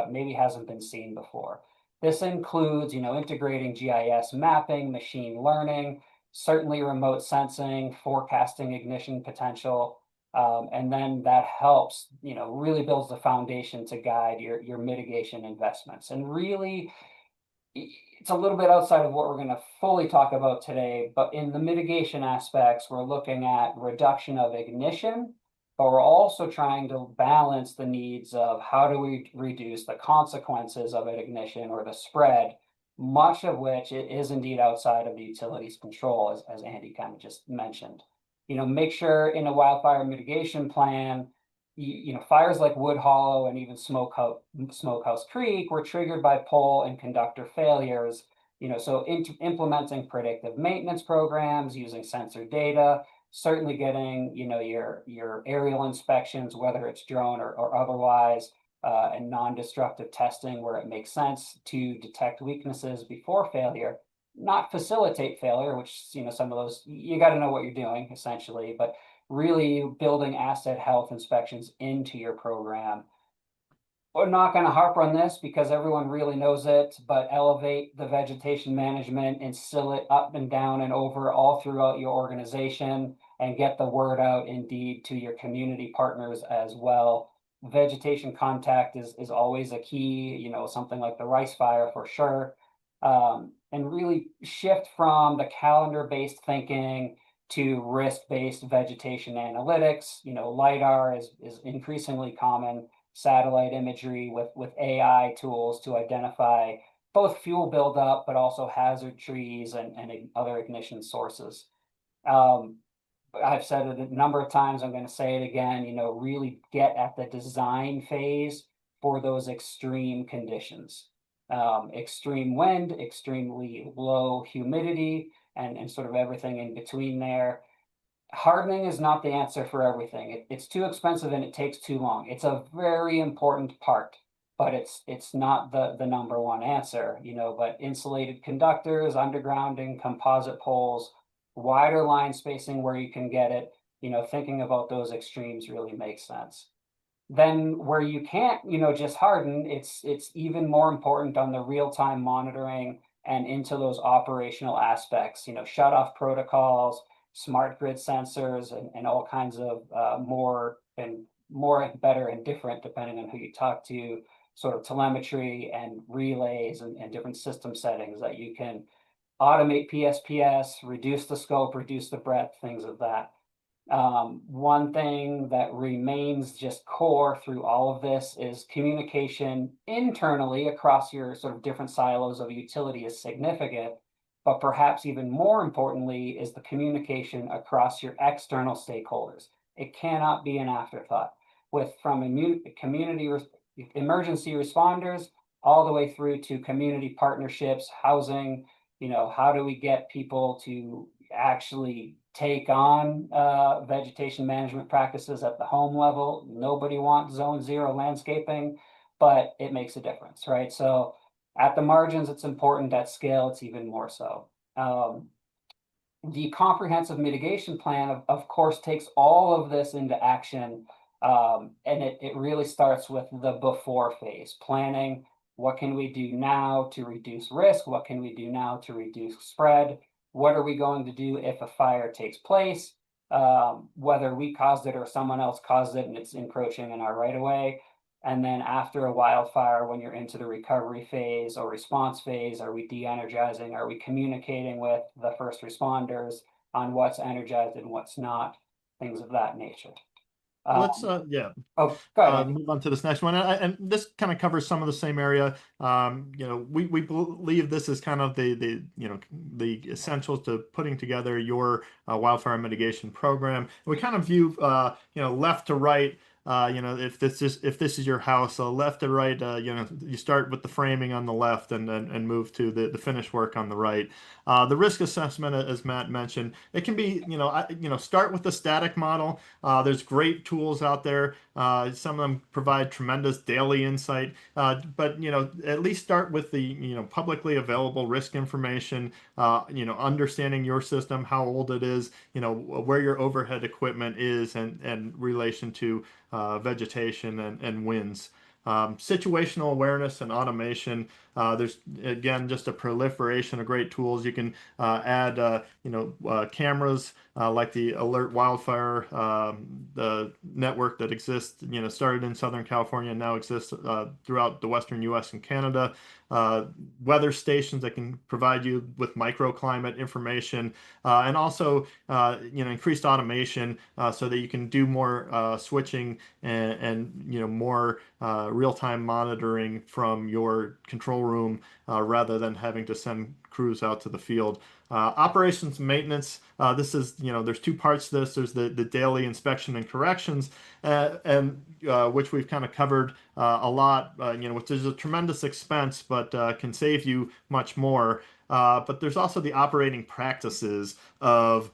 Speaker 2: maybe hasn't been seen before. This includes, integrating GIS mapping, machine learning, certainly remote sensing, forecasting ignition potential. And then that helps, really builds the foundation to guide your mitigation investments. And really, it's a little bit outside of what we're going to fully talk about today, but in the mitigation aspects, we're looking at reduction of ignition, but we're also trying to balance the needs of how do we reduce the consequences of an ignition or the spread, much of which it is indeed outside of the utility's control, as Andy kind of just mentioned. Make sure in a wildfire mitigation plan, fires like Wood Hollow and even Smokehouse Creek were triggered by pole and conductor failures. So implementing predictive maintenance programs, using sensor data, certainly getting, your aerial inspections, whether it's drone or otherwise, and non-destructive testing where it makes sense to detect weaknesses before failure, not facilitate failure, which, some of those, you got to know what you're doing essentially, but really building asset health inspections into your program. We're not going to harp on this because everyone really knows it, but elevate the vegetation management, instill it up and down and over all throughout your organization, and get the word out indeed to your community partners as well. Vegetation contact is always a key, something like the rice fire for sure. And really shift from the calendar-based thinking to risk-based vegetation analytics. LiDAR is increasingly common, satellite imagery with AI tools to identify both fuel buildup, but also hazard trees and other ignition sources. I've said it a number of times, I'm going to say it again, really get at the design phase for those extreme conditions. Extreme wind, extremely low humidity, and sort of everything in between there. Hardening is not the answer for everything. It's too expensive and it takes too long. It's a very important part, but it's not the number one answer, but insulated conductors, undergrounding, composite poles, wider line spacing where you can get it, thinking about those extremes really makes sense. Then where you can't, just harden, it's even more important on the real-time monitoring and into those operational aspects, shut off protocols, smart grid sensors, and all kinds of more and better and different, depending on who you talk to, sort of telemetry and relays and different system settings that you can automate PSPS, reduce the scope, reduce the breadth, things of that. One thing that remains just core through all of this is communication internally across your sort of different silos of utility is significant, but perhaps even more importantly is the communication across your external stakeholders. It cannot be an afterthought. From community emergency responders all the way through to community partnerships, housing, how do we get people to actually take on vegetation management practices at the home level? Nobody wants zone zero landscaping, but it makes a difference, right? So at the margins, it's important. At scale, it's even more so. The comprehensive mitigation plan, of course, takes all of this into action. And it really starts with the before phase, planning, What can we do now to reduce risk? What can we do now to reduce spread? What are we going to do if a fire takes place? Whether we caused it or someone else caused it and it's encroaching in our right of way. And then after a wildfire, when you're into the recovery phase or response phase, are we de-energizing? Are we communicating with the first responders on what's energized and what's not? Things of that nature.
Speaker 1: Let's
Speaker 2: Um,
Speaker 1: yeah,
Speaker 2: oh, go ahead, Andy.
Speaker 1: move on to this next one. And this kind of covers some of the same area. We believe this is kind of the essentials to putting together your wildfire mitigation program. We kind of view left to right. If this is your house, left to right, you start with the framing on the left and move to the finish work on the right. The risk assessment, as Matt mentioned, it can be start with the static model. There's great tools out there. Some of them provide tremendous daily insight, but at least start with the publicly available risk information. Understanding your system, how old it is, where your overhead equipment is, and relation to vegetation and winds. Situational awareness and automation. There's again just a proliferation of great tools. You can add cameras like the Alert Wildfire, the network that exists, started in Southern California and now exists throughout the Western U.S. and Canada. Weather stations that can provide you with microclimate information, and also increased automation so that you can do more switching and more real-time monitoring from your control room rather than having to send crews out to the field. Operations and maintenance. This is, there's two parts to this. There's the daily inspection and corrections, and which we've kind of covered a lot, which is a tremendous expense, but can save you much more. But there's also the operating practices of,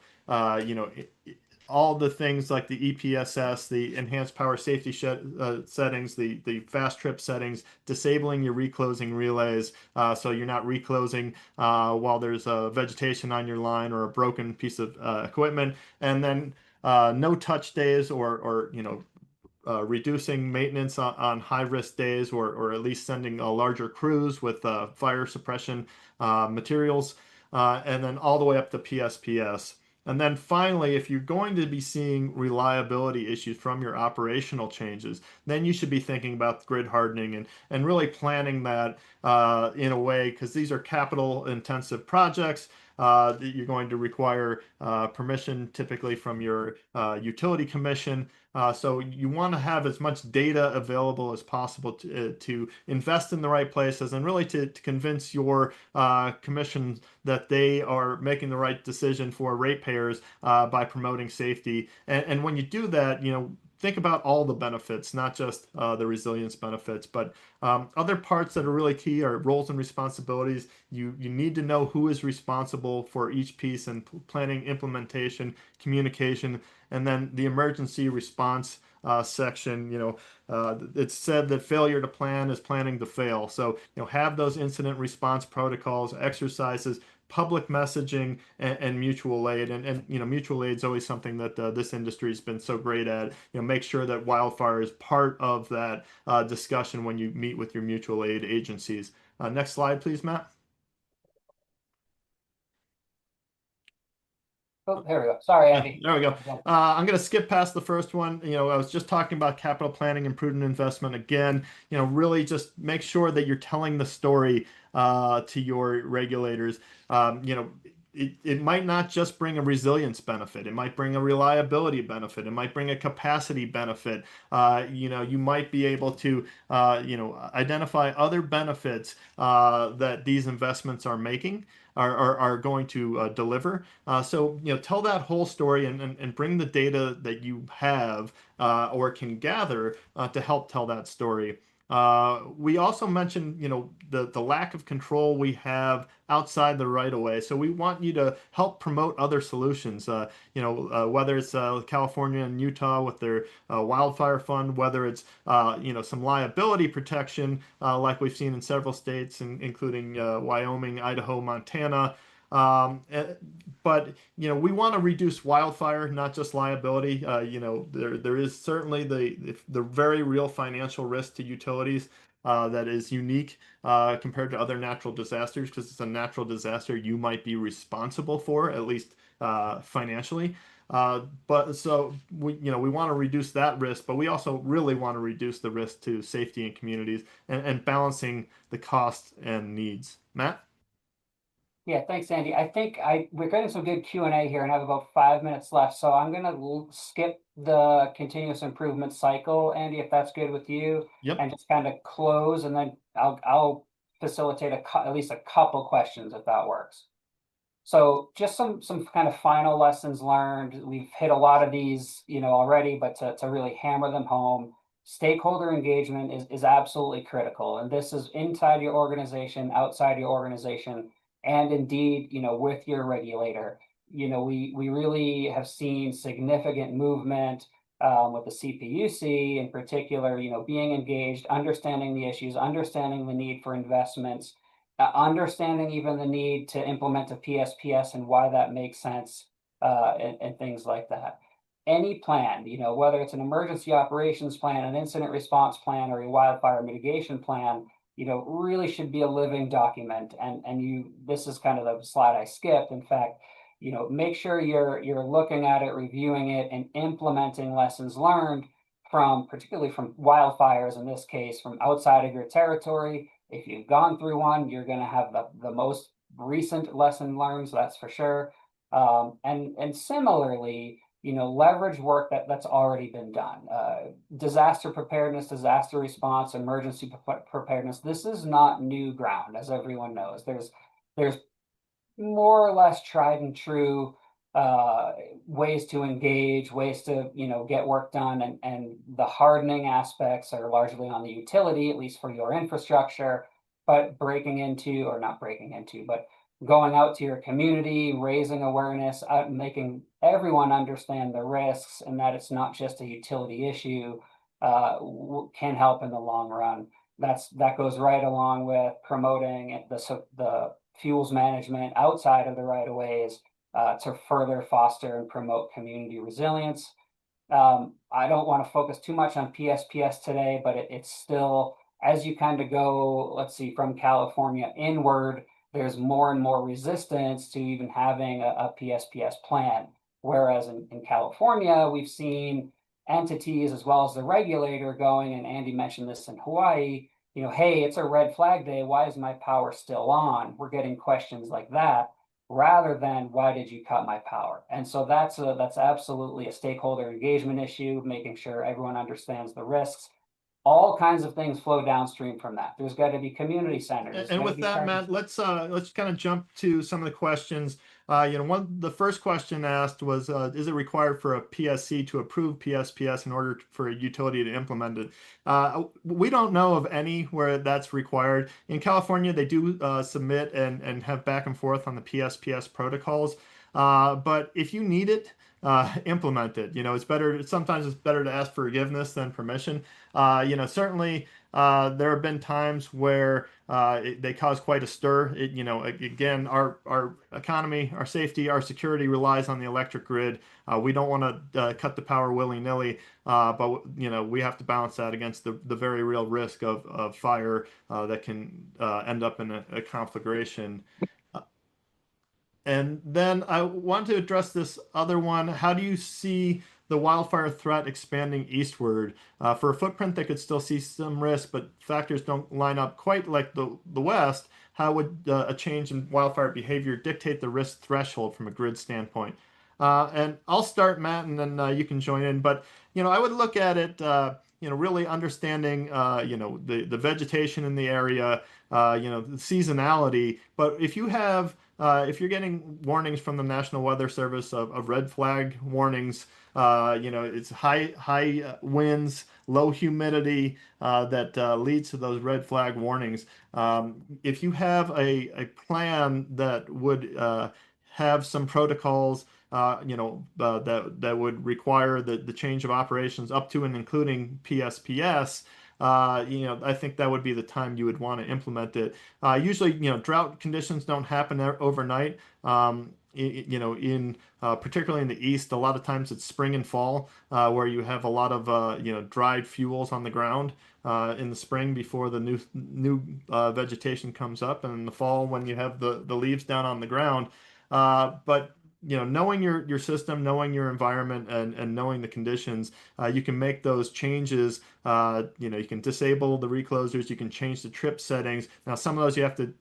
Speaker 1: all the things like the EPSS, the enhanced power safety settings, the fast trip settings, disabling your reclosing relays so you're not reclosing while there's vegetation on your line or a broken piece of equipment, and then no touch days or reducing maintenance on high risk days, or at least sending larger crews with fire suppression materials, and then all the way up to PSPS. And then finally, if you're going to be seeing reliability issues from your operational changes, then you should be thinking about grid hardening and really planning that in a way, because these are capital intensive projects. That you're going to require permission typically from your utility commission. So you want to have as much data available as possible to invest in the right places and really to convince your commission that they are making the right decision for ratepayers by promoting safety. And when you do that, think about all the benefits, not just the resilience benefits, but other parts that are really key are roles and responsibilities. You need to know who is responsible for each piece and planning, implementation, communication, and then the emergency response section. It's said that failure to plan is planning to fail. So have those incident response protocols, exercises, public messaging, and mutual aid. And mutual aid is always something that this industry has been so great at. Make sure that wildfire is part of that discussion when you meet with your mutual aid agencies. Next slide, please, Matt.
Speaker 2: Oh, there we go. Sorry,
Speaker 1: Yeah,
Speaker 2: Andy.
Speaker 1: there we go. I'm going to skip past the first one. I was just talking about capital planning and prudent investment again. Really just make sure that you're telling the story to your regulators. It might not just bring a resilience benefit. It might bring a reliability benefit. It might bring a capacity benefit. You might be able to, identify other benefits that these investments are making. Are going to deliver. So tell that whole story and bring the data that you have or can gather to help tell that story. We also mentioned, the lack of control we have outside the right of way. So we want you to help promote other solutions. Whether it's California and Utah with their wildfire fund, whether it's some liability protection like we've seen in several states, including Wyoming, Idaho, Montana. But we want to reduce wildfire, not just liability. There is certainly the very real financial risk to utilities. that is unique compared to other natural disasters, because it's a natural disaster you might be responsible for, at least financially. But so we want to reduce that risk, but we also really want to reduce the risk to safety and communities, and balancing the costs and needs. Matt?
Speaker 2: Yeah, thanks, Andy. I think we're getting some good Q&A here and I have about 5 minutes left. So I'm gonna skip the continuous improvement cycle, Andy, if that's good with you,
Speaker 1: Yep.
Speaker 2: and just kind of close, and then I'll facilitate at least a couple questions if that works. So just some kind of final lessons learned. We've hit a lot of these, already, but to really hammer them home, stakeholder engagement is absolutely critical. And this is inside your organization, outside your organization, and indeed, with your regulator. We really have seen significant movement with the CPUC in particular, being engaged, understanding the issues, understanding the need for investments, understanding even the need to implement a PSPS and why that makes sense, and things like that. Any plan, whether it's an emergency operations plan, an incident response plan, or a wildfire mitigation plan, really should be a living document. And this is kind of the slide I skipped. In fact, make sure you're looking at it, reviewing it, and implementing lessons learned particularly from wildfires, in this case, from outside of your territory. If you've gone through one, you're going to have the most recent lesson learned, so that's for sure. And similarly, leverage work that's already been done. Disaster preparedness, disaster response, emergency preparedness. This is not new ground, as everyone knows. There's more or less tried and true ways to engage, ways to get work done, and the hardening aspects are largely on the utility, at least for your infrastructure. But going out to your community, raising awareness, making everyone understand the risks and that it's not just a utility issue, can help in the long run. That goes right along with promoting the fuels management outside of the right of ways, to further foster and promote community resilience. I don't want to focus too much on PSPS today, but it's still, as you kind of go, let's see, from California inward, there's more and more resistance to even having a PSPS plan. Whereas in California, we've seen entities as well as the regulator going, and Andy mentioned this in Hawaii, hey, it's a red flag day. Why is my power still on? We're getting questions like that, rather than why did you cut my power? And so that's absolutely a stakeholder engagement issue, making sure everyone understands the risks. All kinds of things flow downstream from that. There's got to be community centers.
Speaker 1: And with that, Matt, let's kind of jump to some of the questions. The first question asked was, is it required for a PSC to approve PSPS in order for a utility to implement it? We don't know of any where that's required. In California, they do submit and have back and forth on the PSPS protocols. But if you need it, implement it. It's better. Sometimes it's better to ask forgiveness than permission. Certainly, there have been times where they cause quite a stir. Again, our economy, our safety, our security relies on the electric grid. We don't want to cut the power willy-nilly, but we have to balance that against the very real risk of fire that can end up in a conflagration. And then I want to address this other one. How do you see the wildfire threat expanding eastward? For a footprint that could still see some risk, but factors don't line up quite like the West, how would a change in wildfire behavior dictate the risk threshold from a grid standpoint? And I'll start, Matt, and then you can join in. But I would look at it, really understanding, the vegetation in the area, the seasonality. But if you're getting warnings from the National Weather Service of red flag warnings, it's high winds, low humidity that leads to those red flag warnings. If you have a plan that would have some protocols, that would require the change of operations up to and including PSPS. I think that would be the time you would want to implement it. Usually, drought conditions don't happen overnight. in particularly in the east, a lot of times it's spring and fall where you have a lot of dried fuels on the ground in the spring before the new vegetation comes up, and in the fall when you have the leaves down on the ground. But knowing your system, knowing your environment, and knowing the conditions, you can make those changes. You can disable the reclosers, you can change the trip settings. Now, some of those you have to,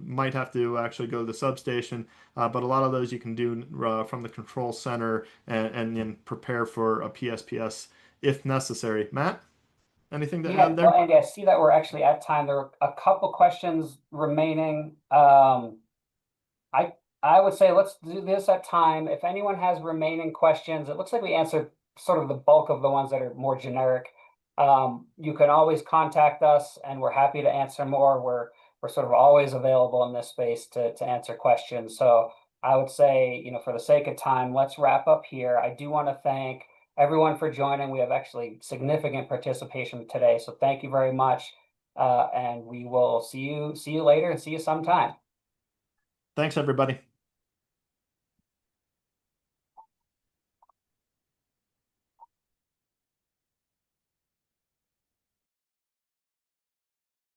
Speaker 1: might have to actually go to the substation, but a lot of those you can do from the control center and then prepare for a PSPS if necessary. Matt, anything to
Speaker 2: Yeah,
Speaker 1: add
Speaker 2: well,
Speaker 1: there?
Speaker 2: Andy, I see that we're actually at time. There are a couple questions remaining. I I would say let's do this at time. If anyone has remaining questions, it looks like we answered sort of the bulk of the ones that are more generic. You can always contact us, and we're happy to answer more. We're sort of always available in this space to answer questions. So I would say, for the sake of time, let's wrap up here. I do want to thank everyone for joining. We have actually significant participation today, so thank you very much. And we will see you later and see you sometime.
Speaker 1: Thanks, everybody.